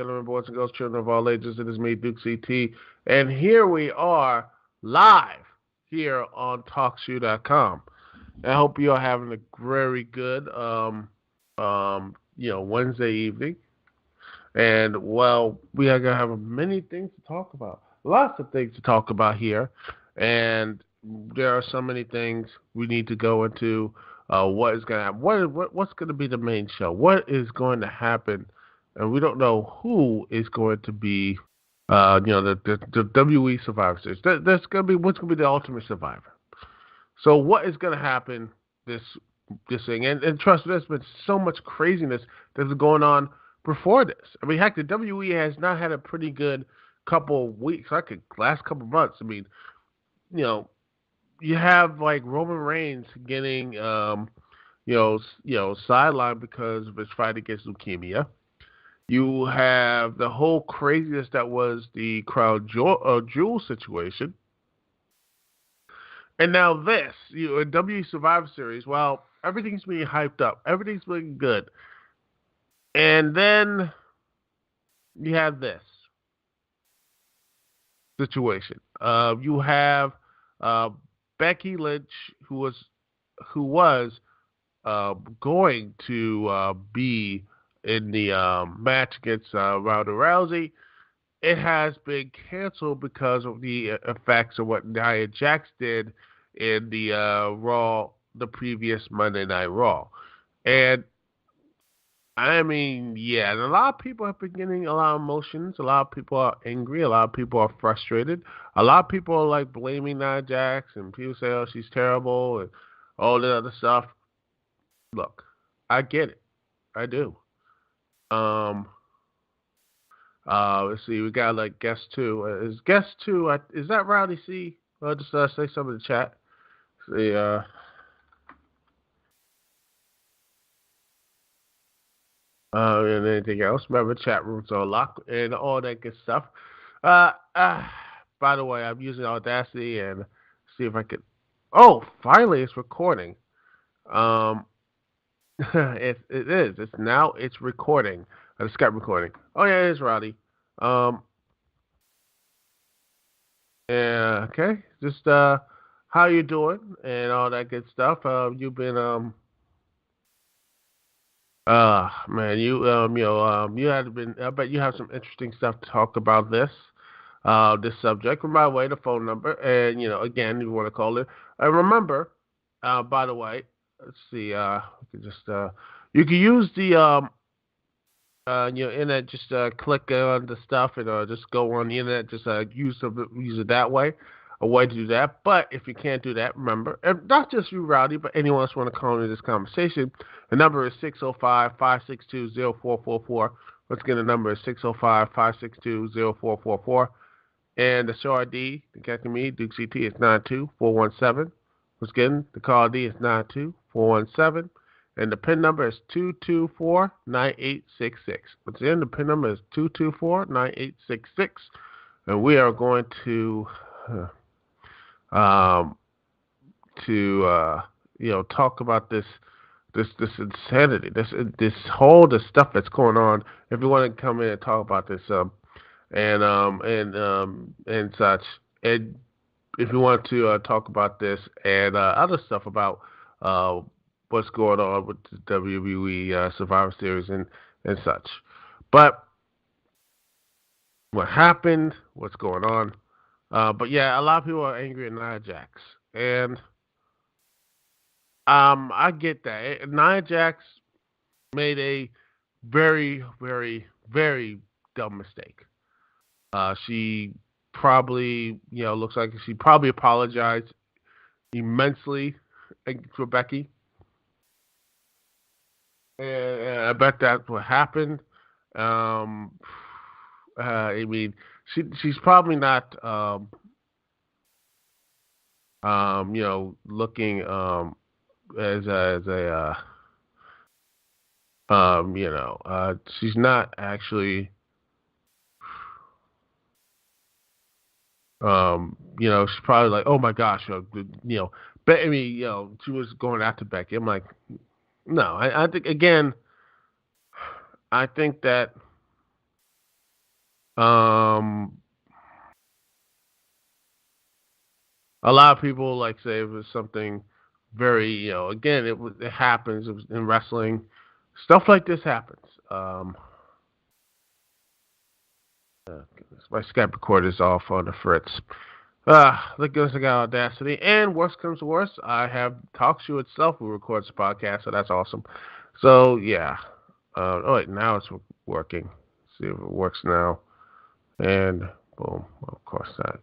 gentlemen, boys and girls, children of all ages. It is me, Dukect, and here we are live here on TalkShoe.com. I hope you are having a very good, Wednesday evening. And well, we are gonna have many things to talk about, lots of things to talk about here, and there are so many things we need to go into. What is going to happen? What's going to be the main show? What is going to happen? And we don't know who is going to be, the WWE Survivor Series. That's going to be what's going to be the Ultimate Survivor. So what is going to happen this thing? And trust me, there's been so much craziness that's been going on before this. I mean, heck, the WWE has not had a pretty good couple of weeks, last couple of months. I mean, you have like Roman Reigns getting sidelined because of his fight against leukemia. You have the whole craziness that was the Crown Jewel situation. And now this, WWE Survivor Series, well, everything's being hyped up. Everything's looking good. And then you have this situation. You have Becky Lynch, who was going to be in the match against Ronda Rousey. It has been canceled because of the effects of what Nia Jax did in the the previous Monday Night Raw. And I mean, yeah, and a lot of people have been getting a lot of emotions. A lot of people are angry. A lot of people are frustrated. A lot of people are like blaming Nia Jax, and people say, "Oh, she's terrible," and all that other stuff. Look, I get it. I do. Um. Let's see. We got like guest two. Is guest two? Is that Rowdy C? I'll just say something in the chat. See. And anything else. Remember, chat rooms are locked and all that good stuff. Uh, uh, by the way, I'm using Audacity and see if I could. Oh, finally, it's recording. It is. It's recording. The Skype recording. Oh yeah, it is, Roddy. Yeah. Okay. Just how you doing and all that good stuff. You've been man, you had been. I bet you have some interesting stuff to talk about this subject. By the way, the phone number, and again, you want to call it. And remember, by the way, let's see. We can just you can use the internet. Just click on the stuff and just go on the internet. Just use it that way. A way to do that. But if you can't do that, remember, and not just you, Rowdy, but anyone else want to call into this conversation, the number is 605-562-0444. Once again, the number is 605-562-0444. And the show ID, to get to me, Dukect, is 92417. Once again, the call ID is 92417. And the PIN number is 224-9866. Once again, the PIN number is 224-9866. And we are going to talk about this insanity, this stuff that's going on. If you want to come in and talk about this, and such, and if you want to talk about this and other stuff about what's going on with the WWE Survivor Series and such, but what happened, what's going on. But yeah, a lot of people are angry at Nia Jax, and I get that. Nia Jax made a very, very, very dumb mistake. She probably, looks like she probably apologized immensely to Becky, and I bet that's what happened. I mean, she's probably not, looking as a she's not actually, she's probably like, oh my gosh, Becky, she was going after Becky. I'm like, no, I think again, I think that A lot of people like say it was something very, again, it happens. It was in wrestling. Stuff like this happens. My Skype recorder is off on the fritz. Look, I got Audacity, and worst comes to worst, I have TalkShoe itself who records the podcast, so that's awesome. So yeah. Oh wait, now it's working. See if it works now. And boom. Of course that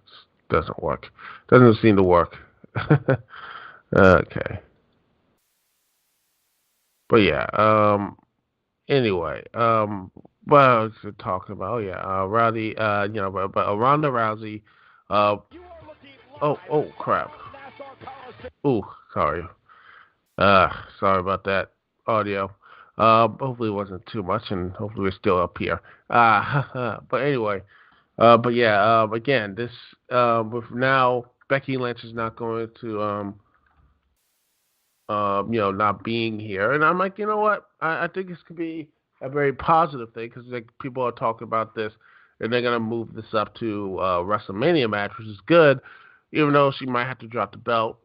doesn't work. Doesn't seem to work. Okay. But yeah. Anyway. What I was talking about? Oh yeah. Rowdy. But Ronda Rousey. Oh crap. Ooh, sorry. Sorry about that audio. Hopefully it wasn't too much, and hopefully we're still up here. But anyway, but yeah, again, this with now Becky Lynch is not going to not being here, and I'm like, you know what? I think this could be a very positive thing because like people are talking about this, and they're gonna move this up to WrestleMania match, which is good, even though she might have to drop the belt.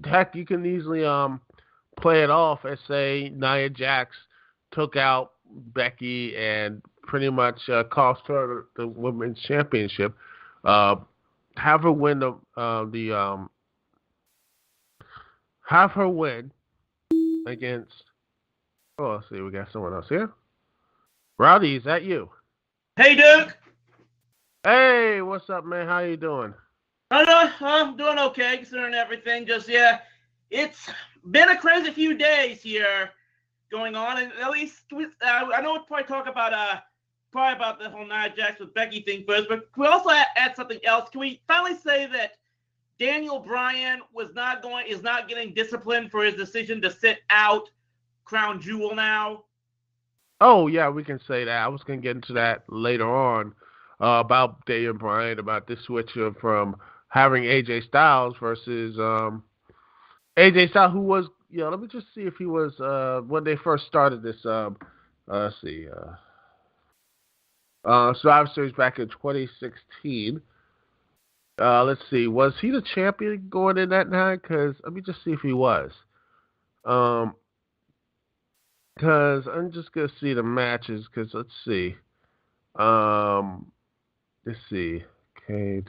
Heck, you can easily play it off as say Nia Jax took out Becky and pretty much cost her the women's championship. Have her win have her win against. Oh, let's see, we got someone else here. Rowdy, is that you? Hey, Duke. Hey, what's up, man? How you doing? I'm doing okay considering everything. Just yeah, it's been a crazy few days here going on, and at least I know we'll probably talk about the whole Nia Jax with Becky thing first, but can we also add something else? Can we finally say that Daniel Bryan is not getting disciplined for his decision to sit out Crown Jewel now? Oh yeah, we can say that. I was gonna get into that later on about Daniel Bryan, about this switch from having AJ Styles versus AJ Styles, who was, let me just see if he was when they first started this. Let's see, Survivor Series back in 2016. Let's see, was he the champion going in that night? Because let me just see if he was. Because I'm just gonna see the matches. Because let's see. Let's see. Okay.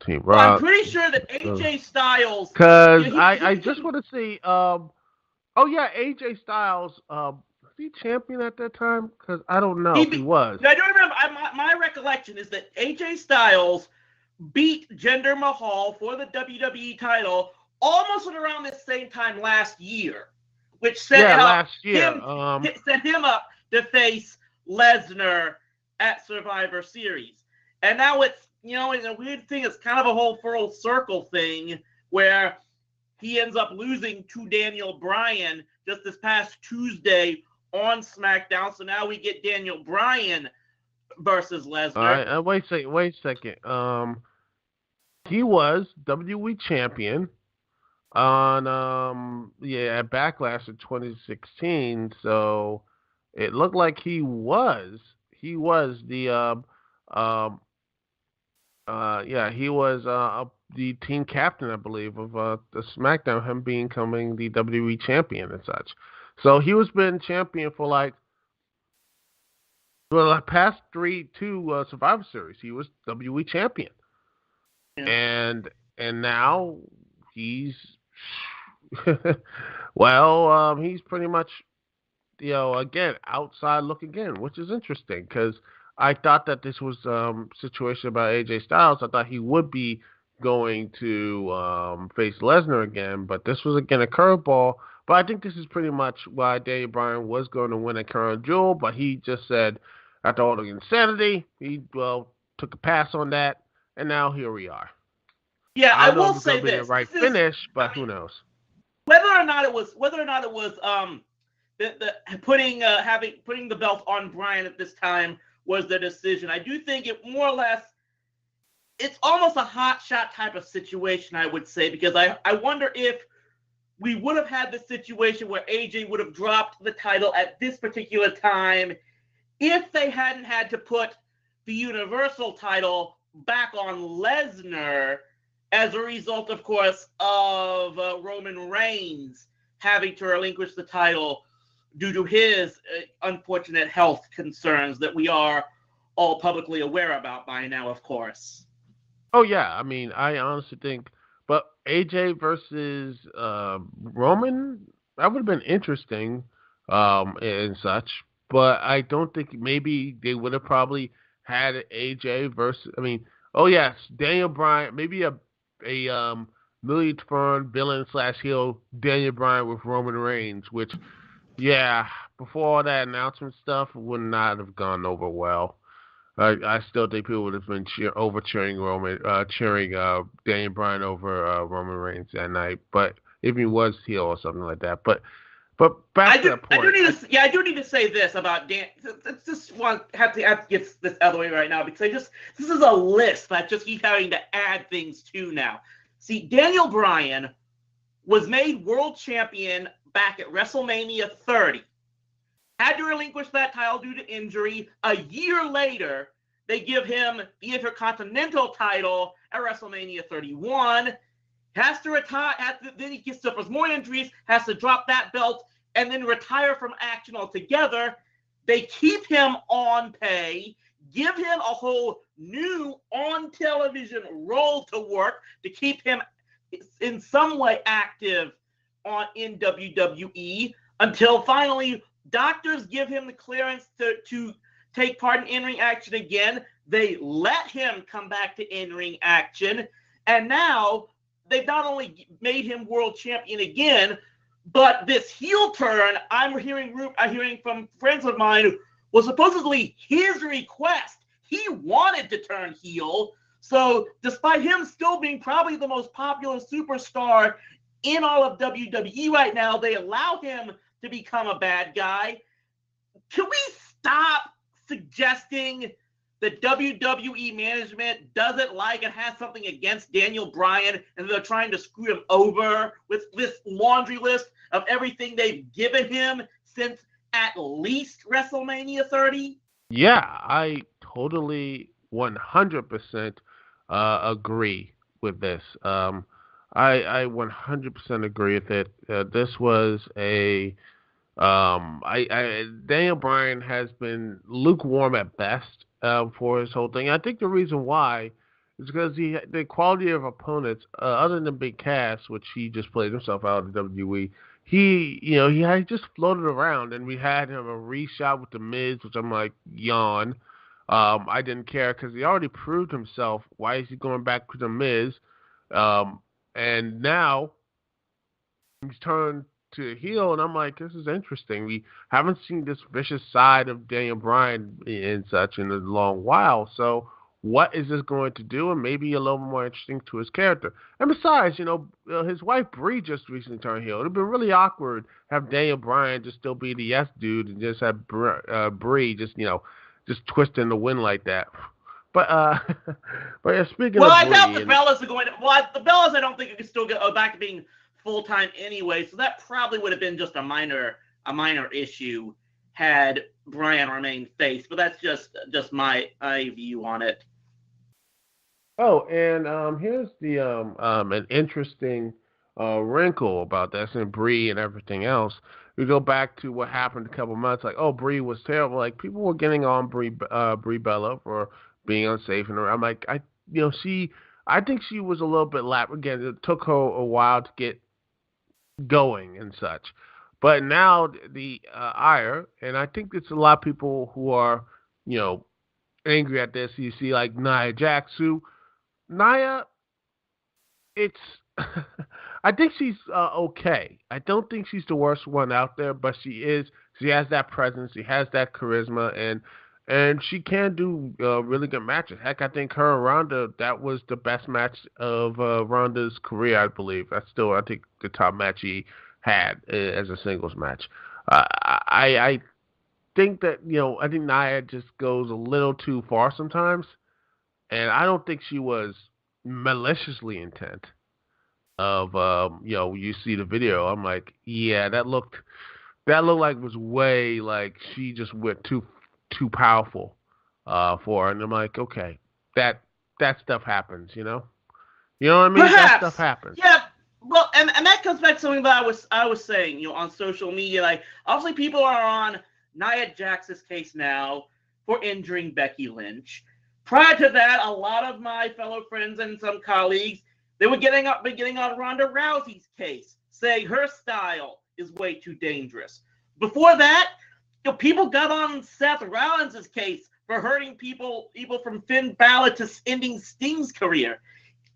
Team Rock. Well, I'm pretty sure that AJ Styles. Because I just want to see. Oh yeah, AJ Styles. Was he champion at that time? Because I don't know if he was. I don't remember. My recollection is that AJ Styles beat Jinder Mahal for the WWE title almost at around the same time last year, which sent him up to face Lesnar at Survivor Series. And now it's, it's a weird thing. It's kind of a whole full circle thing where he ends up losing to Daniel Bryan just this past Tuesday on SmackDown. So now we get Daniel Bryan versus Lesnar. All right, wait a second. He was WWE champion on at Backlash in 2016. So it looked like he was the he was the team captain, I believe, of the SmackDown, him becoming the WWE champion and such. So he was been champion for the past two Survivor Series. He was WWE champion. Yeah. And now he's he's pretty much again outside looking in, which is interesting because I thought that this was situation about AJ Styles. I thought he would be going to face Lesnar again, but this was again a curveball. But I think this is pretty much why Daniel Bryan was going to win a Crown Jewel, but he just said after all the insanity, he took a pass on that. And now here we are. Yeah, I will say this. The right finish, but who knows? Whether or not it was the putting the belt on Bryan at this time was the decision. I do think it more or less it's almost a hot shot type of situation, I would say, because I wonder if we would have had the situation where AJ would have dropped the title at this particular time if they hadn't had to put the Universal title back on Lesnar as a result, of course, of Roman Reigns having to relinquish the title due to his unfortunate health concerns that we are all publicly aware about by now, of course. Oh, yeah. I mean, I honestly think, but AJ versus Roman, that would have been interesting and such. But I don't think maybe they would have probably had AJ versus, I mean, oh, yes, Daniel Bryan, maybe a million turn villain slash heel Daniel Bryan with Roman Reigns, which, yeah, before all that announcement stuff, would not have gone over well. I still think people would have been cheering Daniel Bryan over Roman Reigns that night. But if he was heel or something like that, but back to that point. I do need to say this about Dan. Just have to get this out of the way right now because this is a list that I just keep having to add things to now. See, Daniel Bryan was made world champion back at WrestleMania 30. Had to relinquish that title due to injury. A year later, they give him the Intercontinental title at WrestleMania 31. Has to retire. Then he suffers more injuries. Has to drop that belt and then retire from action altogether. They keep him on pay, give him a whole new on-television role to work to keep him in some way active in WWE until finally doctors give him the clearance to take part in in-ring action again. They let him come back to in-ring action. And now they've not only made him world champion again, but this heel turn I'm hearing from friends of mine was supposedly his request. He wanted to turn heel. So despite him still being probably the most popular superstar in all of WWE right now, they allow him to become a bad guy. Can we stop suggesting that WWE management doesn't like and has something against Daniel Bryan and they're trying to screw him over with this laundry list of everything they've given him since at least WrestleMania 30? Yeah, I totally 100% agree with this. I 100% agree with it. This was Daniel Bryan has been lukewarm at best for his whole thing. I think the reason why is because the quality of opponents, other than Big Cass, which he just played himself out of WWE, he had just floated around, and we had him a reshot with the Miz, which I'm like, yawn. I didn't care because he already proved himself. Why is he going back to the Miz? And now he's turned to heel, and I'm like, this is interesting. We haven't seen this vicious side of Daniel Bryan and such in a long while. So what is this going to do? And maybe a little more interesting to his character. And besides, his wife Brie just recently turned heel. It would have been really awkward have Daniel Bryan just still be the yes dude and just have Brie just twisting the wind like that. But yeah, speaking of Brie, I doubt the Bellas are going to. Well, the Bellas I don't think can still go back to being full-time anyway, so that probably would have been just a minor issue had Bryan remained face, but that's just my view on it. Oh, and here's the an interesting wrinkle about that, and Brie and everything else. We go back to what happened a couple months, like, oh, Brie was terrible. Like, people were getting on Brie Bella for being unsafe, and I'm like, I think she was a little bit again. It took her a while to get going and such, but now the ire, and I think it's a lot of people who are angry at this. You see, like Nia Jax, who Nia, it's I think she's okay. I don't think she's the worst one out there, but she has that presence, she has that charisma, and she can do really good matches. Heck, I think her and Ronda, that was the best match of Ronda's career, I believe. That's still, I think, the top match he had as a singles match. I think that, I think Nia just goes a little too far sometimes, and I don't think she was maliciously intent of, you see the video, I'm like, yeah, that looked like it was way, like, she just went too powerful for, and I'm like, okay, that stuff happens, you know what I mean? Perhaps. That stuff happens. Yeah. Well, and that comes back to something that I was saying, on social media. Like, obviously, people are on Nia Jax's case now for injuring Becky Lynch. Prior to that, a lot of my fellow friends and some colleagues, they were getting on Ronda Rousey's case, saying her style is way too dangerous. Before that, people got on Seth Rollins' case for hurting people from Finn Balor to ending Sting's career.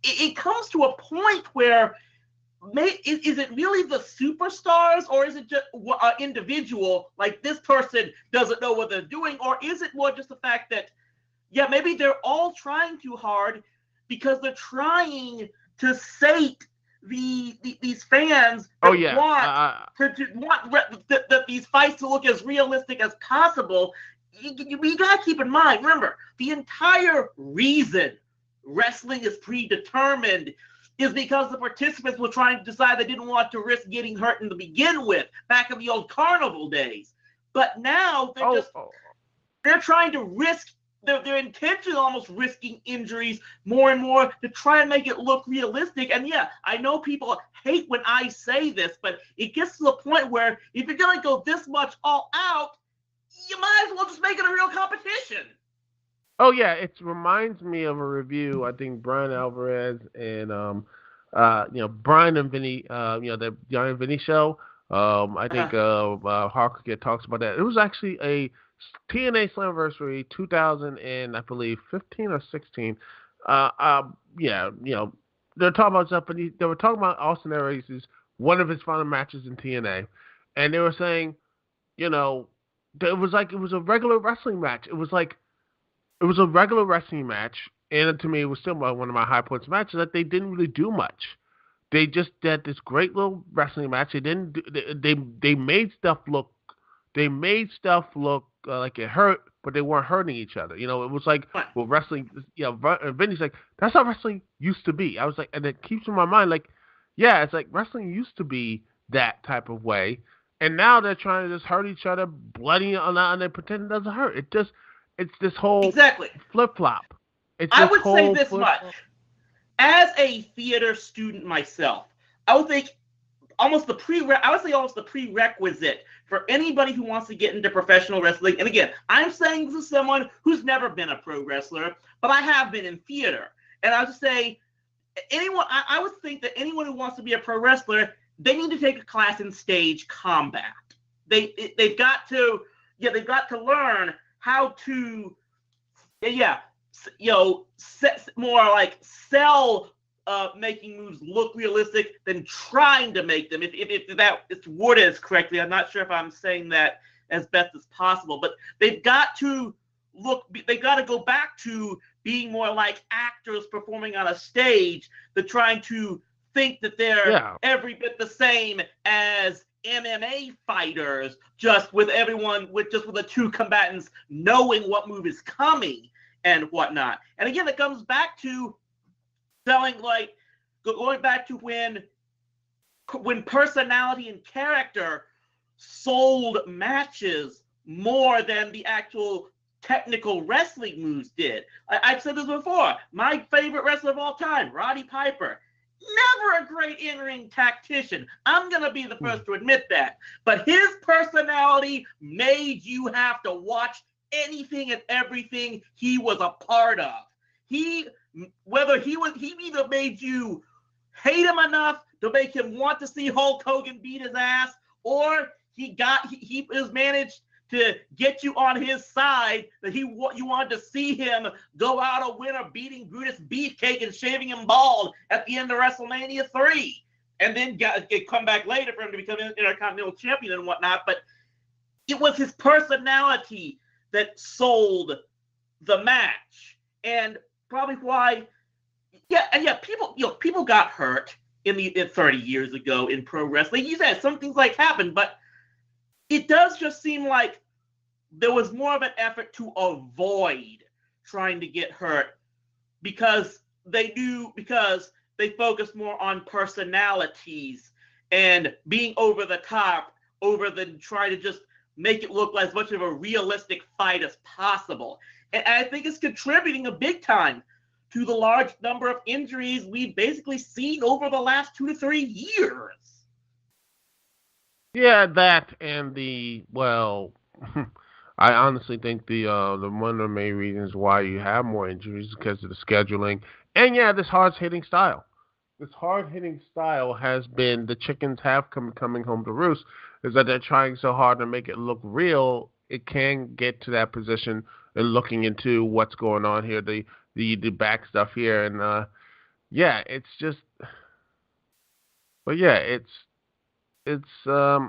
It comes to a point where, is it really the superstars, or is it just an individual, like this person doesn't know what they're doing, or is it more just the fact that, yeah, maybe they're all trying too hard because they're trying to sate these fans that want these fights to look as realistic as possible. You gotta keep in mind, remember, the entire reason wrestling is predetermined is because the participants were trying to decide they didn't want to risk getting hurt in the begin with, back in the old carnival days. But now they're trying to risk, they're intentionally almost risking injuries more and more to try and make it look realistic. And yeah, I know people hate when I say this, but it gets to the point where if you're going to go this much all out, you might as well just make it a real competition. Oh yeah, it reminds me of a review. I think Bryan Alvarez and Bryan and Vinny, the Bryan and Vinny show. I think Hawker talks about that. It was actually a TNA Slammiversary 2000 and I believe 15 or 16. They're talking about Japanese. They were talking about Austin Aries' one of his final matches in TNA, and they were saying, it was a regular wrestling match. It was a regular wrestling match, and to me, it was still one of my high points matches. That they didn't really do much. They just had this great little wrestling match. They didn't. They made stuff look. They made stuff look like it hurt, but they weren't hurting each other. It was like, well, wrestling. Vinny's like, that's how wrestling used to be. I was like, and it keeps in my mind, like, yeah, it's like wrestling used to be that type of way, and now they're trying to just hurt each other, bloody on that, and they pretend it doesn't hurt. It's this whole flip-flop. I would say this much. As a theater student myself, I would think almost the prerequisite for anybody who wants to get into professional wrestling. And again, I'm saying this as someone who's never been a pro wrestler, but I have been in theater. And I would say I would think that anyone who wants to be a pro wrestler, they need to take a class in stage combat. They've got to learn how to, more like sell making moves look realistic than trying to make them. If that is worded correctly, I'm not sure if I'm saying that as best as possible. But they've got to go back to being more like actors performing on a stage than trying to think that they're every bit the same as MMA fighters, just with the two combatants knowing what move is coming and whatnot. And again, it comes back to going back to when personality and character sold matches more than the actual technical wrestling moves did. I've said this before. My favorite wrestler of all time, Roddy Piper. Never a great in-ring tactician. I'm going to be the first to admit that. But his personality made you have to watch anything and everything he was a part of. He either made you hate him enough to make him want to see Hulk Hogan beat his ass, or he has managed to get you on his side that you wanted to see him go out a winner, beating Brutus Beefcake and shaving him bald at the end of WrestleMania 3, and then come back later for him to become an Intercontinental Champion and whatnot. But it was his personality that sold the match, and probably why. People got hurt in 30 years ago in pro wrestling. You said some things happened, but it does just seem like there was more of an effort to avoid trying to get hurt because they focused more on personalities and being over the top than try to just make it look like as much of a realistic fight as possible. And I think it's contributing a big time to the large number of injuries we've basically seen over the last 2 to 3 years. Yeah, that and I honestly think the one of the main reasons why you have more injuries is because of the scheduling, and yeah, this hard hitting style. This hard hitting style has been the chickens have coming home to roost. Is that they're trying so hard to make it look real, it can get to that position and looking into what's going on here, the back stuff here, and yeah, it's just, but yeah, it's yeah,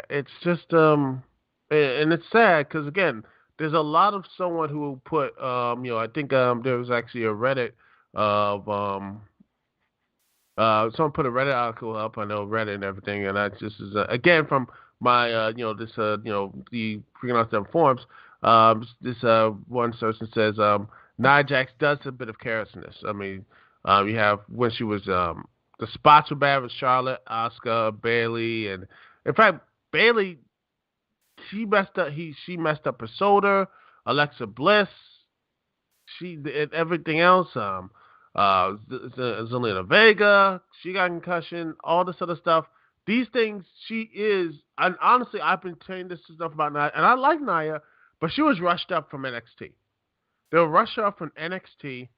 it's just and it's sad because again, there's a lot of someone who put I think there was actually a Reddit of someone put a Reddit article up. I know Reddit and everything, and that just is again from my this the freaking out them forums. This one person says Nia Jax does a bit of carelessness. I mean, you have when she was the spots were bad with Charlotte, Asuka, Bayley, and in fact Bayley she messed up. She messed up her shoulder. Alexa Bliss, she and everything else. Zelina Vega, she got concussion. All this other stuff. These things, she is. And honestly, I've been saying this stuff about Nia, and I like Nia, but she was rushed up from NXT. They'll rush her up from NXT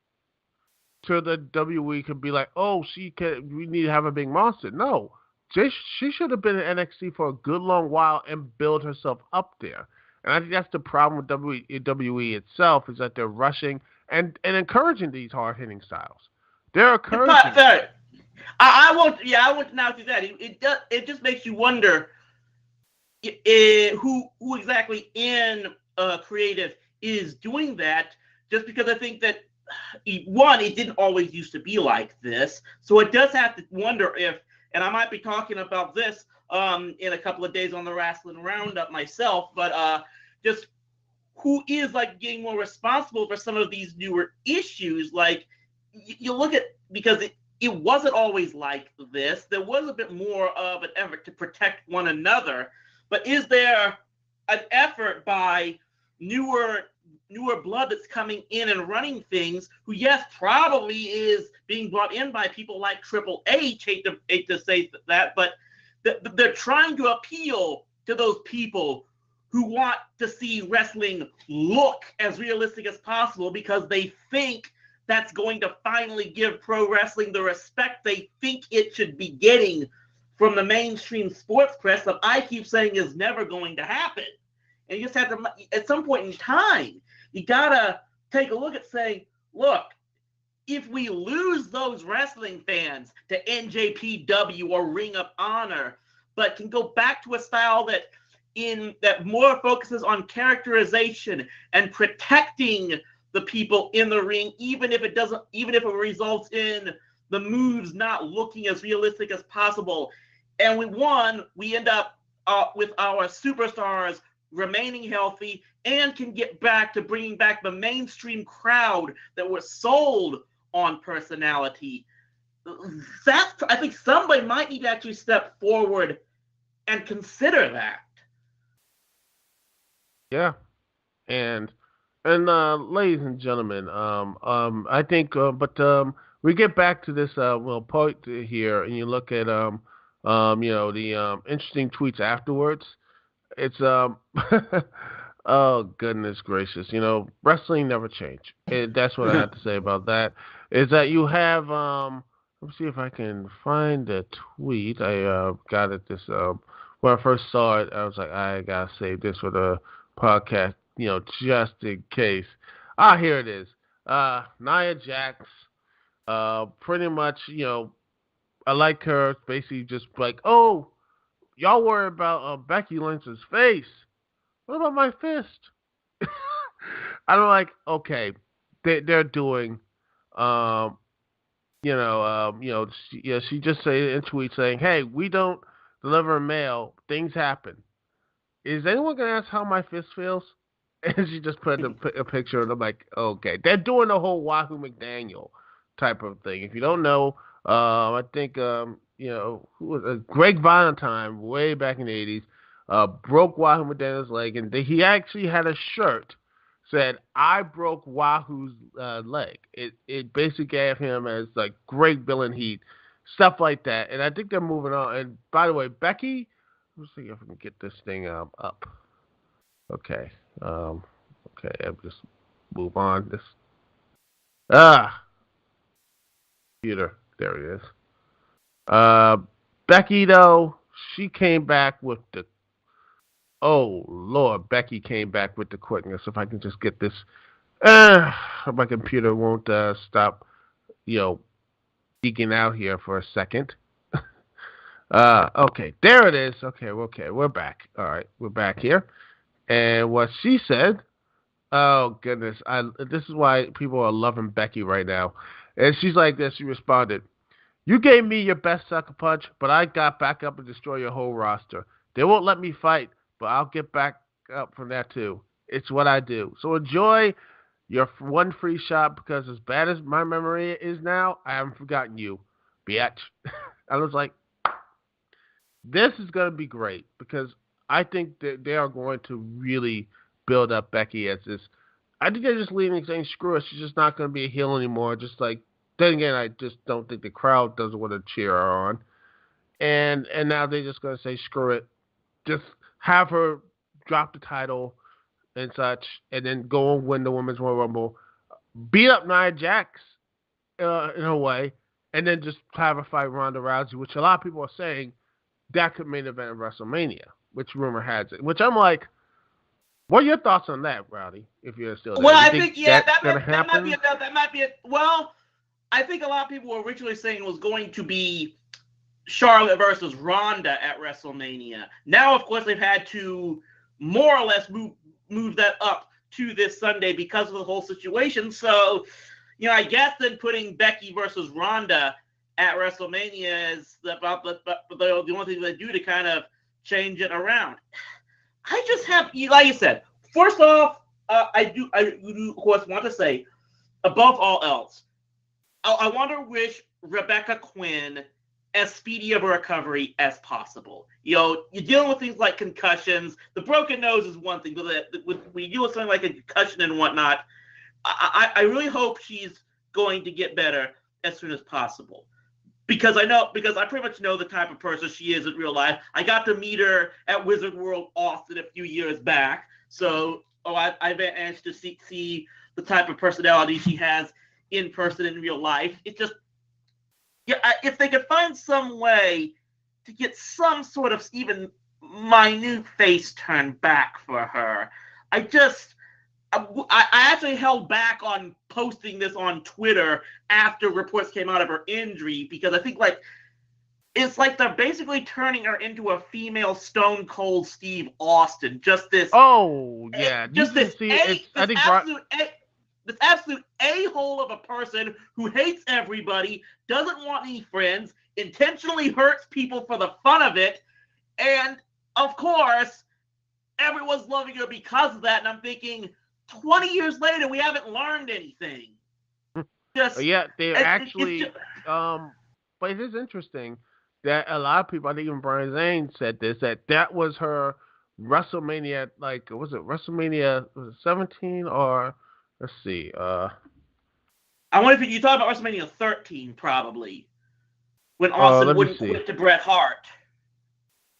to the WWE could be like, oh, we need to have a big monster. No, she should have been in NXT for a good long while and build herself up there. And I think that's the problem with WWE itself is that they're rushing and encouraging these hard hitting styles. They're encouraging. I won't now do that. It just makes you wonder who exactly in creative is doing that. Just because I think that one, it didn't always used to be like this, so it does have to wonder if. And I might be talking about this in a couple of days on the Wrestling Roundup myself, but just who is like getting more responsible for some of these newer issues. Like you look at, because it wasn't always like this. There was a bit more of an effort to protect one another, but is there an effort by newer blood that's coming in and running things, who, yes, probably is being brought in by people like Triple H, hate to say that, but they're trying to appeal to those people who want to see wrestling look as realistic as possible because they think that's going to finally give pro wrestling the respect they think it should be getting from the mainstream sports press that I keep saying is never going to happen. And you just have to, at some point in time, you gotta take a look at saying, look, if we lose those wrestling fans to NJPW or Ring of Honor, but can go back to a style that more focuses on characterization and protecting the people in the ring, even if it results in the moves not looking as realistic as possible, and we end up with our superstars remaining healthy and can get back to bringing back the mainstream crowd that was sold on personality. I think somebody might need to actually step forward and consider that. Yeah, and ladies and gentlemen, I think, we get back to this point here, and you look at the interesting tweets afterwards. It's oh goodness gracious, wrestling never changed. That's what I have to say about that. Is that you have let's see if I can find the tweet. I got it this when I first saw it. I was like, I gotta save this for the podcast, just in case. Here it is. Nia Jax, pretty much, I like her. Basically, just like, oh, y'all worry about Becky Lynch's face. What about my fist? I'm like, okay, they're doing, she just said in a tweet saying, hey, we don't deliver mail. Things happen. Is anyone gonna ask how my fist feels? And she just put a picture, and I'm like, okay, they're doing the whole Wahoo McDaniel type of thing. If you don't know, I think who was Greg Valentine way back in the 80s, broke Wahoo McDaniel's leg, and he actually had a shirt said, "I broke Wahoo's leg." It basically gave him as like great villain heat, stuff like that. And I think they're moving on. And by the way, Becky, let's see if I can get this thing up. Okay, okay, I'll just move on. Computer, there it is. Becky though, she came back with the oh Lord, Becky came back with the quickness. If I can just get this, my computer won't stop, geeking out here for a second. Okay, there it is. Okay, we're back. All right, we're back here. And what she said, oh goodness, this is why people are loving Becky right now. And she's like this. She responded, "You gave me your best sucker punch, but I got back up and destroy your whole roster. They won't let me fight, but I'll get back up from that too. It's what I do. So enjoy your one free shot, because as bad as my memory is now, I haven't forgotten you, bitch." I was like, this is going to be great, because I think that they are going to really build up Becky as this. I think they're just leaving saying, screw it, she's just not going to be a heel anymore. Just like, then again, I just don't think the crowd doesn't want to cheer her on. And now they're just going to say, screw it. Just have her drop the title and such, and then go and win the Women's Royal Rumble. Beat up Nia Jax in a way, and then just have her fight Ronda Rousey, which a lot of people are saying that could main event of WrestleMania, which rumor has it. Which I'm like, what are your thoughts on that, Rowdy? If you're still there, well, I think that might be it. Well, I think a lot of people were originally saying it was going to be Charlotte versus Ronda at WrestleMania. Now, of course, they've had to more or less move that up to this Sunday because of the whole situation. So, I guess then putting Becky versus Ronda at WrestleMania is about the only thing they do to kind of change it around. I just have, like you said, first off, I do, of course, want to say, above all else, I want to wish Rebecca Quinn as speedy of a recovery as possible. You're dealing with things like concussions. The broken nose is one thing, but when you deal with something like a concussion and whatnot, I really hope she's going to get better as soon as possible. Because I pretty much know the type of person she is in real life. I got to meet her at Wizard World Austin a few years back. So, I've managed to see the type of personality she has in person in real life. It's just, if they could find some way to get some sort of even minute face turn back for her, I actually held back on posting this on Twitter after reports came out of her injury, because I think it's like they're basically turning her into a female Stone Cold Steve Austin. Just this. Oh yeah, just this absolute a-hole of a person who hates everybody, doesn't want any friends, intentionally hurts people for the fun of it, and of course, everyone's loving her because of that. And I'm thinking, 20 years later, we haven't learned anything. They're actually. But it is interesting that a lot of people, I think even Brian Zane said this, that was her WrestleMania. Like, was it WrestleMania 17 or let's see? I wonder if you talk about WrestleMania 13, probably, when Austin wouldn't quit to Bret Hart.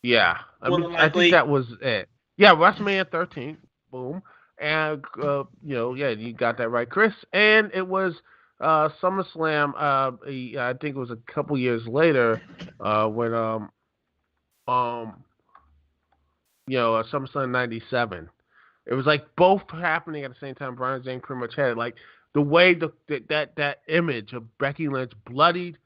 Yeah, I think that was it. Yeah, WrestleMania 13. Boom. And, you got that right, Chris. And it was SummerSlam, I think it was a couple years later, when, SummerSlam 97. It was like both happening at the same time. Brian Zane pretty much had it. Like, the way that image of Becky Lynch bloodied,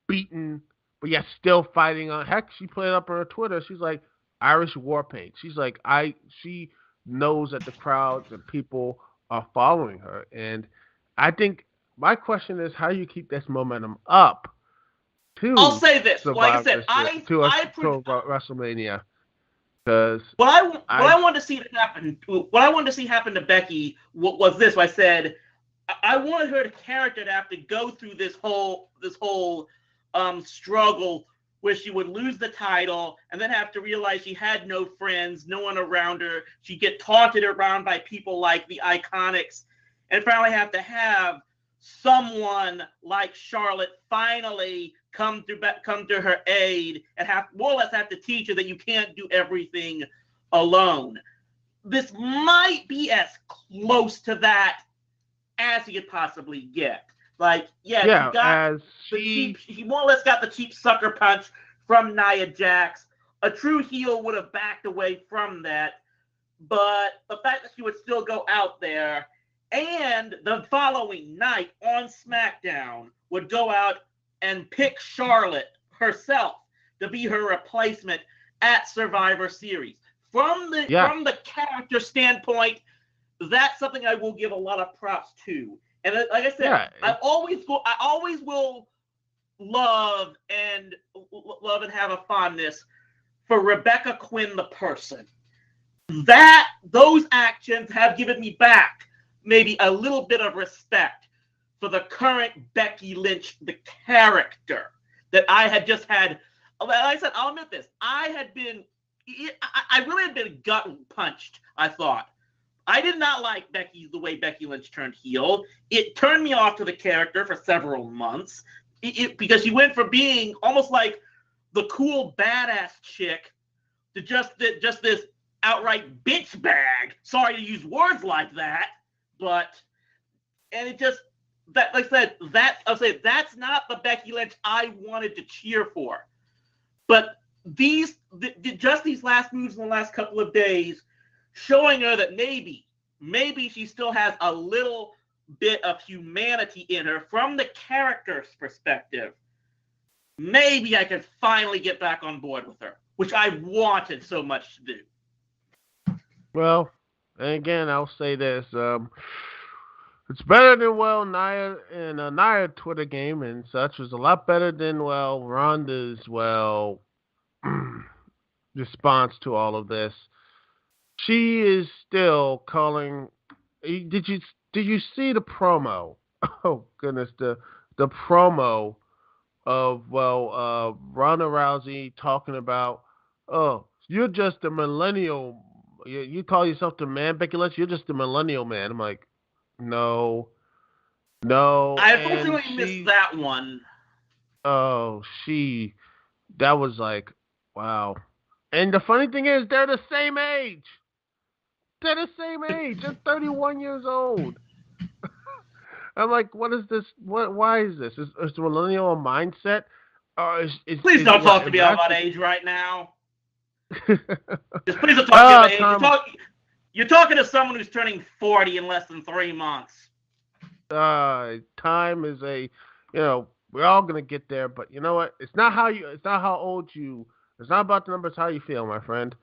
beaten, but yet still fighting on. Heck, she put it up on her Twitter. She's like, Irish war paint. She's like, she knows that the crowds and people are following her. And I think my question is, how do you keep this momentum up to I'll say this. Like I said, WrestleMania. Because what I wanted to see happen to Becky was this. I said I wanted her character to have to go through this whole struggle where she would lose the title and then have to realize she had no friends, no one around her. She'd get taunted around by people like the Iconics, and finally have to have someone like Charlotte finally come to her aid and have more or less have to teach her that you can't do everything alone. This might be as close to that as you could possibly get. Like, she more or less got the cheap sucker punch from Nia Jax. A true heel would have backed away from that, but the fact that she would still go out there and the following night on SmackDown would go out and pick Charlotte herself to be her replacement at Survivor Series. From the character standpoint, that's something I will give a lot of props to. And like I said, I always will love and have a fondness for Rebecca Quinn, the person. Those actions have given me back maybe a little bit of respect for the current Becky Lynch, the character that I had just had. Like I said, I'll admit this. I really had been gut punched, I thought. I did not like the way Becky Lynch turned heel. It turned me off to the character for several months because she went from being almost like the cool badass chick to just this outright bitch bag. Sorry to use words like that, it just that, like I said, that's not the Becky Lynch I wanted to cheer for. But these last moves in the last couple of days, showing her that maybe she still has a little bit of humanity in her from the character's perspective. Maybe I could finally get back on board with her, which I wanted so much to do. Well, and again, I'll say this. It's better than, Nia and Nia Twitter game and such was a lot better than, Ronda's, response to all of this. She is still calling. Did you see the promo? Oh goodness, the promo of Ronda Rousey talking about, oh, you're just a millennial. You call yourself the man, Becky Lynch. You're just a millennial man. I'm like, no. I unfortunately missed that one. Oh, that was like, wow. And the funny thing is, they're the same age. They're 31 years old. I'm like, what is this? Why is this? Is the millennial mindset? Please don't talk to me about age right now. Just please don't talk to me about age. You're talking to someone who's turning 40 in less than 3 months. Time is we're all gonna get there, but you know what? It's not how old you. It's not about the numbers. How you feel, my friend.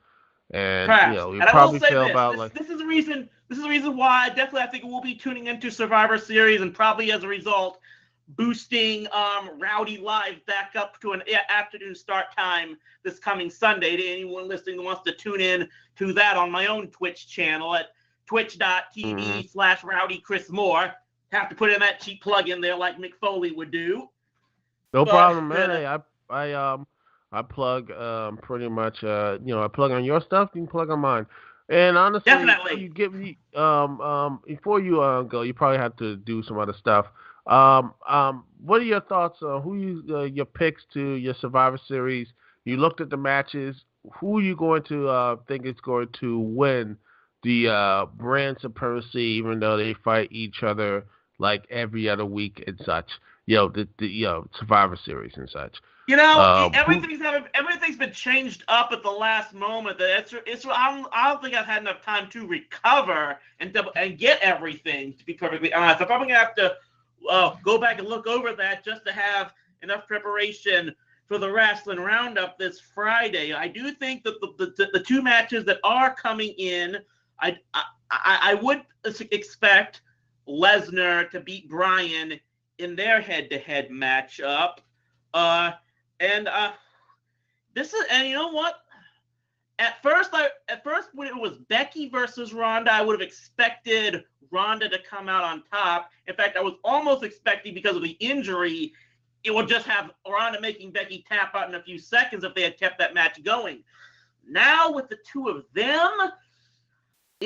And you probably feel about this is the reason. This is the reason why I think we'll be tuning into Survivor Series, and probably as a result, boosting Rowdy Live back up to an afternoon start time this coming Sunday. To anyone listening who wants to tune in to that on my own Twitch channel at twitch.tv/Rowdy Chris Moore. Have to put in that cheap plug in there like Mick Foley would do. No problem, man. I plug pretty much. I plug on your stuff. You can plug on mine. And honestly, definitely, you give me before you go, you probably have to do some other stuff. What are your thoughts on your picks to your Survivor Series? You looked at the matches. Who are you going to think is going to win the brand supremacy, even though they fight each other like every other week and such? The Survivor Series and such. Everything's been changed up at the last moment. I don't think I've had enough time to recover and get everything, to be perfectly honest. I'm probably gonna have to go back and look over that just to have enough preparation for the Wrestling Roundup this Friday. I do think that the two matches that are coming in, I would expect Lesnar to beat Bryan in their head-to-head matchup. And you know what? At first when it was Becky versus Ronda, I would have expected Ronda to come out on top. In fact, I was almost expecting, because of the injury it will just have Ronda making Becky tap out in a few seconds if they had kept that match going. Now with the two of them,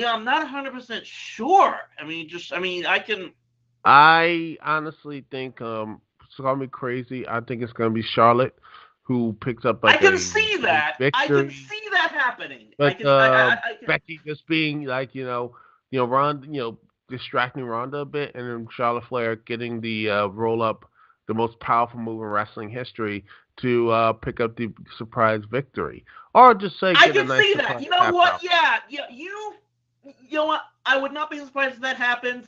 I'm not 100% sure. I honestly think, call me crazy, I think it's going to be Charlotte who picks up I can see that. victory. I can see that happening. But Becky just being Ronda, distracting Ronda a bit, and then Charlotte Flair getting the roll up, the most powerful move in wrestling history, to pick up the surprise victory, or just say I can see that. You know what? Out. Yeah. You know what? I would not be surprised if that happens,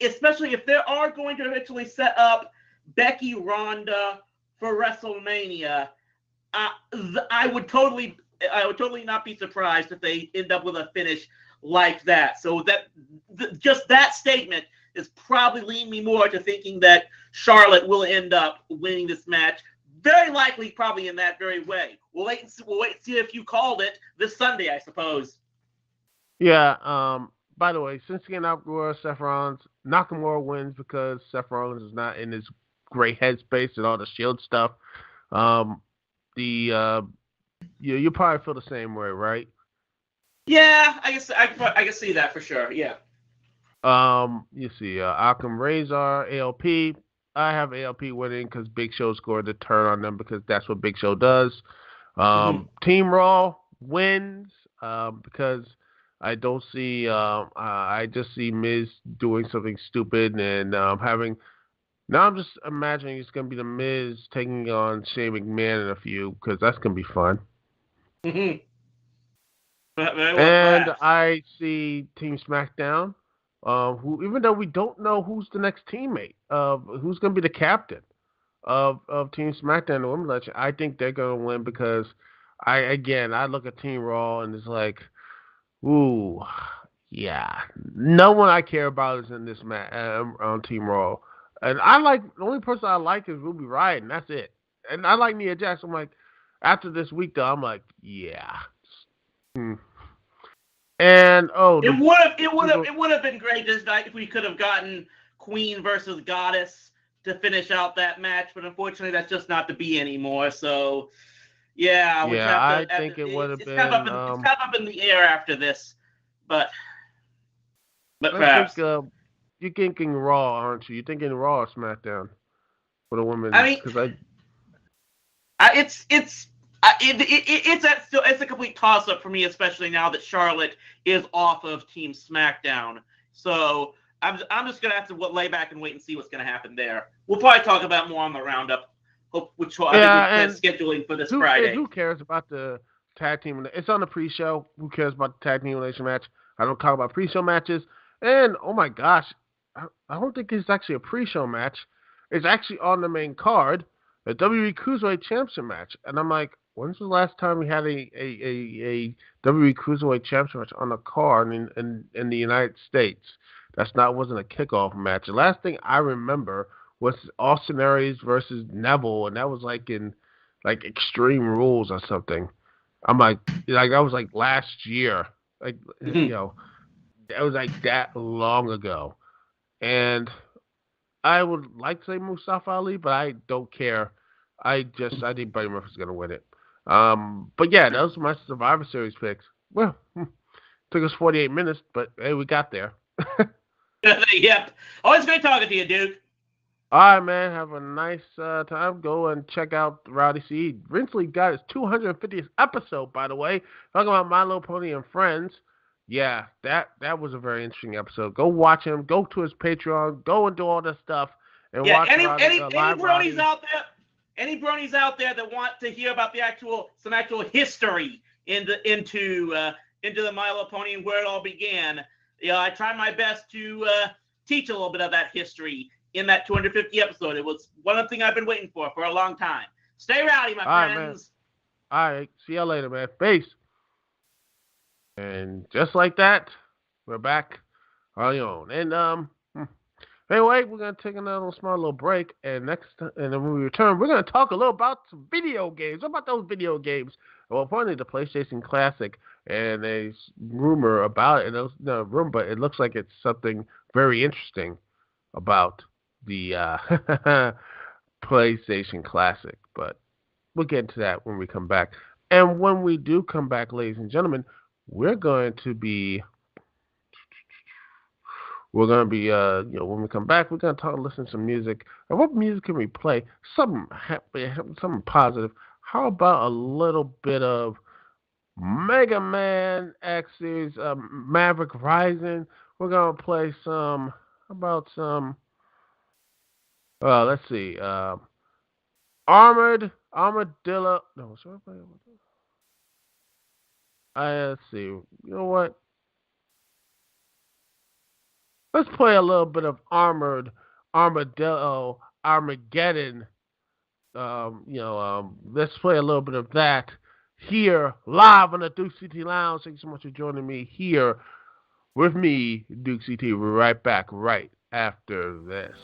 especially if they are going to eventually set up Becky Ronda for WrestleMania. I would totally not be surprised if they end up with a finish like that. So just that statement is probably leading me more to thinking that Charlotte will end up winning this match. Very likely, probably in that very way. We'll wait and see if you called it this Sunday, I suppose. Yeah. By the way, since getting out Seth Rollins, Nakamura wins because Seth Rollins is not in his great headspace and all the Shield stuff. You probably feel the same way, right? Yeah, I guess I can see that for sure. Yeah. You see, Occam Razor, ALP. I have ALP winning because Big Show scored the turn on them because that's what Big Show does. Team Raw wins because I don't see. I just see Miz doing something stupid and having. Now I'm just imagining it's going to be the Miz taking on Shane McMahon in a few because that's going to be fun. Mm-hmm. And I see Team SmackDown, who, even though we don't know who's the next teammate, who's going to be the captain of Team SmackDown, the Women's Legend, I think they're going to win because I look at Team Raw and it's like, ooh, yeah, no one I care about is in this match on Team Raw. And the only person I like is Ruby Riott, and that's it. And I like Nia Jax. I'm like, after this week, though, I'm like, yeah. And it would have been great this night if we could have gotten Queen versus Goddess to finish out that match, but unfortunately, that's just not to be anymore. So, yeah, I think it would have been. It's kind of up in the air after this, but perhaps. You're thinking Raw, aren't you? You're thinking Raw or SmackDown for the women. It's a complete toss-up for me, especially now that Charlotte is off of Team SmackDown. So I'm just gonna have to lay back and wait and see what's gonna happen there. We'll probably talk about more on the roundup, which I think we're scheduling for this Friday. Who cares about the tag team? It's on the pre-show. Who cares about the tag team elimination match? I don't talk about pre-show matches. And oh my gosh, I don't think it's actually a pre-show match. It's actually on the main card, a WWE Cruiserweight Championship match. And I'm like, when's the last time we had a WWE Cruiserweight Championship match on a card in the United States? Wasn't a kickoff match. The last thing I remember was Austin Aries versus Neville, and that was in Extreme Rules or something. I'm like that was last year. That was that long ago. And I would like to say Mustafa Ali, but I don't care. I think Buddy Murphy's going to win it. But yeah, those were my Survivor Series picks. Well, took us 48 minutes, but hey, we got there. Yep. Always great talking to you, Duke. All right, man. Have a nice time. Go and check out Rowdy C. Rincely got his 250th episode, by the way. Talking about My Little Pony and Friends. Yeah, that was a very interesting episode. Go watch him. Go to his Patreon. Go and do all that stuff. And watch any bronies out there? Any bronies out there that want to hear about some actual history into the My Little Pony and where it all began? I tried my best to teach a little bit of that history in that 250 episode. It was one of the things I've been waiting for a long time. Stay rowdy, my friends. All right. See you later, man. Peace. And just like that, we're back on your own. And anyway, we're gonna take another small little break, and then when we return, we're gonna talk a little about some video games. What about those video games? Well, apparently the PlayStation Classic, and a rumor about it. It's not a rumor, but it looks like it's something very interesting about the PlayStation Classic. But we'll get into that when we come back. And when we do come back, ladies and gentlemen, we're going to be when we come back, we're going to listen to some music. And what music can we play? Something happy, something positive. How about a little bit of Mega Man X Series, Maverick Rising? We're going to play some, let's see, Armadillo. No, should I play? Let's see. You know what? Let's play a little bit of Armadillo, Armageddon. Let's play a little bit of that here live on the Dukect Lounge. Thank you so much for joining me here with me, Dukect. We're right back right after this.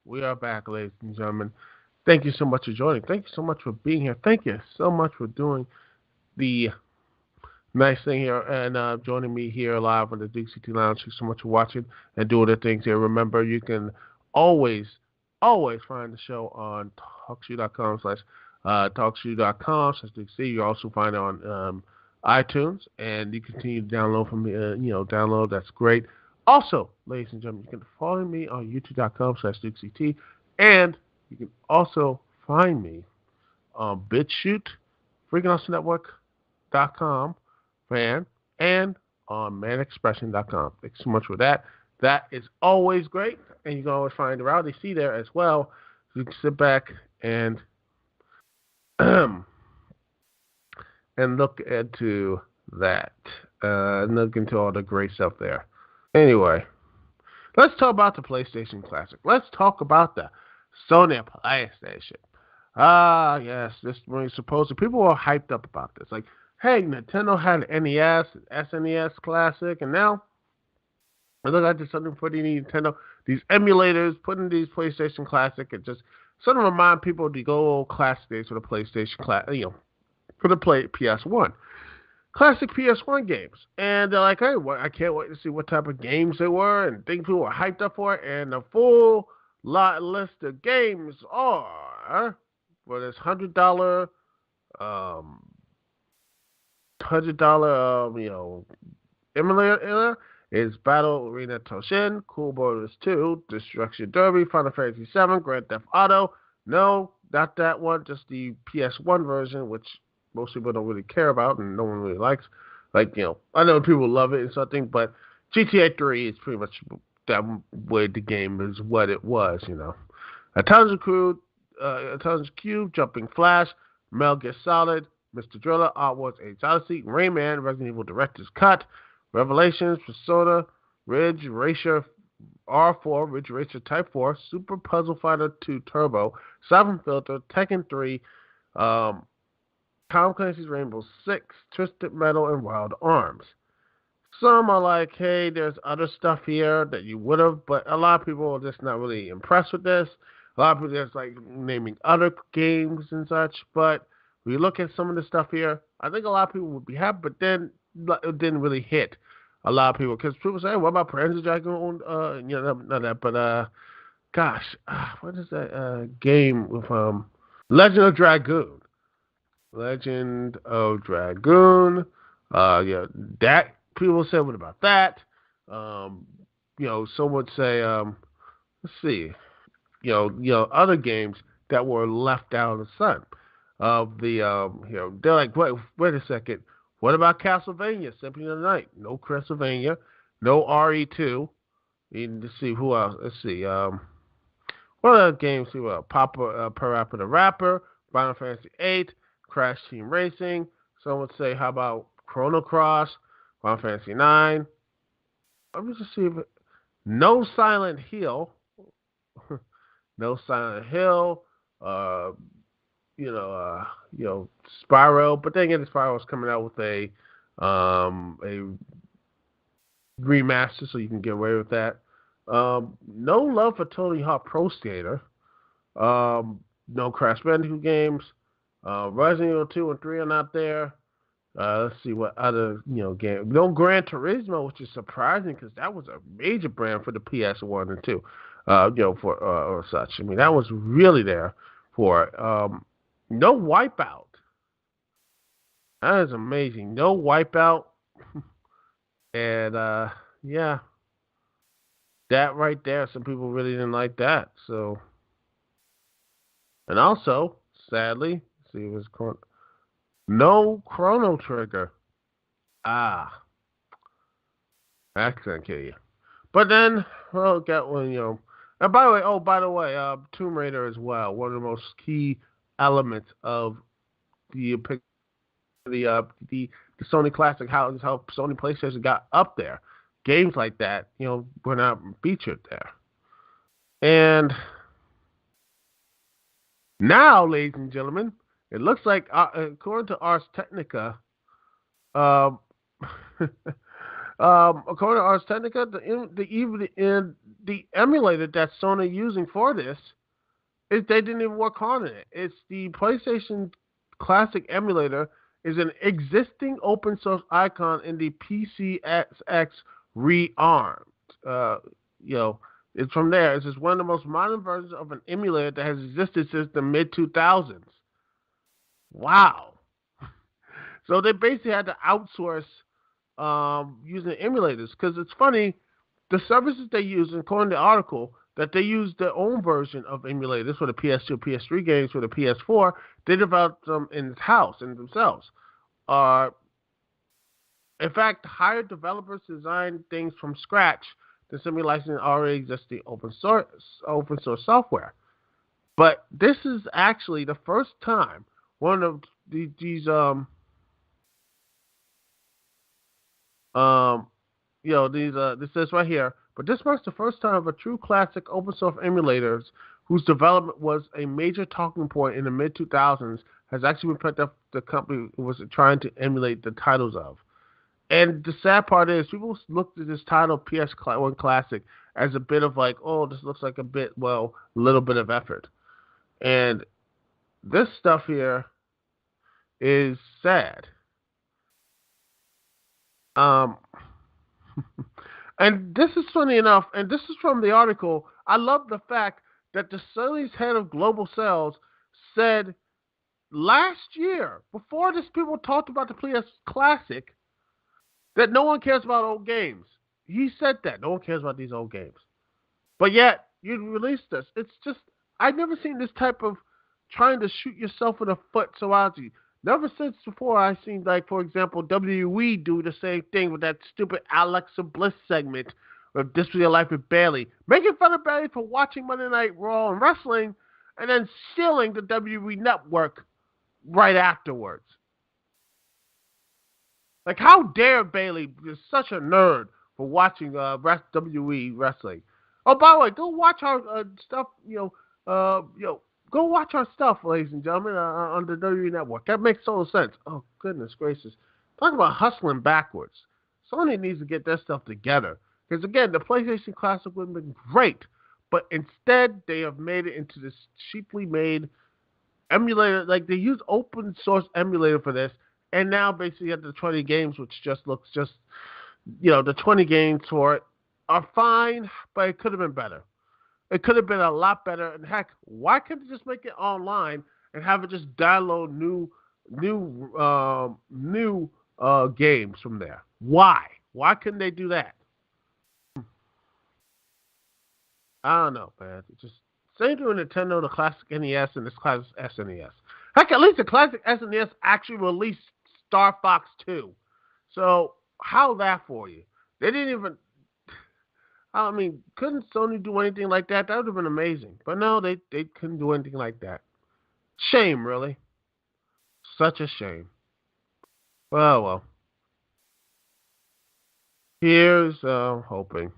We are back, ladies and gentlemen. Thank you so much for joining. Thank you so much for being here. Thank you so much for doing the nice thing here and joining me here live on the Dukect Lounge. Thank you so much for watching and doing the things here. Remember, you can always find the show on talkshoe.com/talkshoe.com/Dukect. You also find it on iTunes, and you continue to download from download. That's great. Also, ladies and gentlemen, you can follow me on youtube.com/Dukect, and you can also find me on BitChute, FreakinAwesomeNetwork.com, and on manexpression.com. Thanks so much for that. That is always great, and you can always find the Rowdy C there as well. So you can sit back and look into that, and look into all the great stuff there. Anyway, let's talk about the PlayStation Classic. Let's talk about the Sony PlayStation. Yes, this was supposed people were hyped up about this. Like, hey, Nintendo had NES, SNES Classic, and now it looks like there's something for the Nintendo. These emulators, putting these PlayStation Classic, and just sort of remind people of the good old classic days for the PlayStation for the PS1. Classic PS1 games. And they're like, hey, I can't wait to see what type of games they were and things people were hyped up for. And the full list of games are for this $100 emulator is Battle Arena Toshin, Cool Borders 2, Destruction Derby, Final Fantasy 7, Grand Theft Auto. No, not that one, just the PS1 version, which most people don't really care about and no one really likes. Like, I know people love it and something, but GTA 3 is pretty much that way the game is what it was, Intelligent Cube, Jumping Flash, Metal Gear Solid, Mr. Driller, Art Wars Age Odyssey, Rayman, Resident Evil Director's Cut, Revelations, Persona, Ridge Racer R4, Ridge Racer Type 4, Super Puzzle Fighter 2 Turbo, Siphon Filter, Tekken 3, Tom Clancy's Rainbow Six, Twisted Metal, and Wild Arms. Some are like, hey, there's other stuff here that you would have, but a lot of people are just not really impressed with this. A lot of people just like naming other games and such, but when you look at some of the stuff here, I think a lot of people would be happy, but then it didn't really hit a lot of people, because people say, what about Panzer Dragoon? Not that, but gosh, what is that game with Legend of Dragoon? Legend of Dragoon. Yeah, that people say what about that? Some would say, let's see, other games that were left out of the sun. Of the, they're like, wait a second. What about Castlevania Symphony of the Night? No Castlevania, no RE2. Let's see who else. Let's see. What other games? See what? Parappa the Rapper, Final Fantasy VIII, Crash Team Racing. Some would say, how about Chrono Cross, Final Fantasy IX? Let me just see if no Silent Hill, no Silent Hill. Spyro. But then again, Spyro's coming out with a remaster, so you can get away with that. No love for Tony Hawk Pro Skater. No Crash Bandicoot games. Resident Evil 2 and 3 are not there. Let's see what other game. No Gran Turismo, which is surprising because that was a major brand for the PS1 and 2. For or such. I mean, that was really there for it. No Wipeout. That is amazing. No Wipeout. And yeah, that right there. Some people really didn't like that. So, and also, sadly, see what's called. No Chrono Trigger. That's gonna kill you. But then, got one, And by the way, Tomb Raider as well. One of the most key elements of the Sony Classic, how Sony PlayStation got up there. Games like that, were not featured there. And now, ladies and gentlemen, it looks like, according to Ars Technica, according to Ars Technica, the emulator that Sony using for this, they didn't even work hard on it. It's the PlayStation Classic emulator is an existing open source icon in the PCSX rearmed. It's from there. It's just one of the most modern versions of an emulator that has existed since the mid 2000s. Wow. So they basically had to outsource using emulators, because it's funny, the services they use, according to the article, that they use their own version of emulators for the PS2, PS3 games, for the PS4. They developed them in-house in themselves. In fact, hired developers to design things from scratch to simply license already existing open source software. But this is actually the first time one of these this says right here, but this marks the first time of a true classic open source emulators whose development was a major talking point in the mid 2000s has actually been picked up. The company was trying to emulate the titles of. And the sad part is, people looked at this title PS1 Classic as a bit of like, oh, this looks like a little bit of effort. And this stuff here is sad. And this is funny enough, and this is from the article. I love the fact that the Sony's head of global sales said last year, before this people talked about the PS Classic, that no one cares about old games. He said that. No one cares about these old games. But yet, you released this. It's just, I've never seen this type of trying to shoot yourself in the foot so easy. Never since before I seen, like, for example, WWE do the same thing with that stupid Alexa Bliss segment of This Was Your Life with Bayley. Making fun of Bayley for watching Monday Night Raw and wrestling, and then stealing the WWE Network right afterwards. Like, how dare Bayley be such a nerd for watching WWE wrestling? Oh, by the way, go watch our stuff, go watch our stuff, ladies and gentlemen, on the WWE Network. That makes total sense. Oh, goodness gracious. Talk about hustling backwards. Sony needs to get their stuff together. Because, again, the PlayStation Classic would have been great. But instead, they have made it into this cheaply made emulator. Like, they use open source emulator for this. And now, basically, you have the 20 games, which just looks the 20 games for it are fine, but it could have been better. It could have been a lot better. And heck, why couldn't they just make it online and have it just download new games from there? Why? Why couldn't they do that? I don't know, man. It's just same thing with Nintendo, the classic NES, and this classic SNES. Heck, at least the classic SNES actually released Star Fox 2. So how that for you? They didn't even. I mean, couldn't Sony do anything like that? That would have been amazing. But no, they couldn't do anything like that. Shame, really. Such a shame. Well. Here's hoping.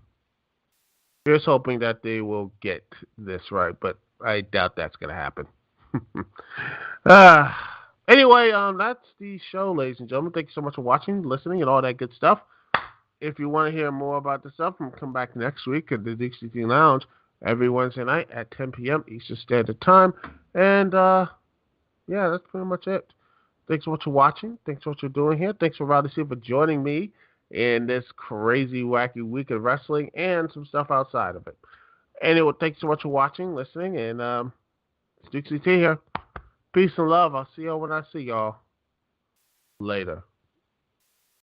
Here's hoping that they will get this right, but I doubt that's going to happen. Anyway, that's the show, ladies and gentlemen. Thank you so much for watching, listening, and all that good stuff. If you want to hear more about this stuff, come back next week at the Dukect Lounge every Wednesday night at 10 p.m. Eastern Standard Time. And, yeah, that's pretty much it. Thanks so much for watching. Thanks for what you're doing here. Thanks for Rousey for joining me in this crazy, wacky week of wrestling and some stuff outside of it. Anyway, thanks so much for watching, listening, and it's Dukect here. Peace and love. I'll see y'all when I see y'all. Later.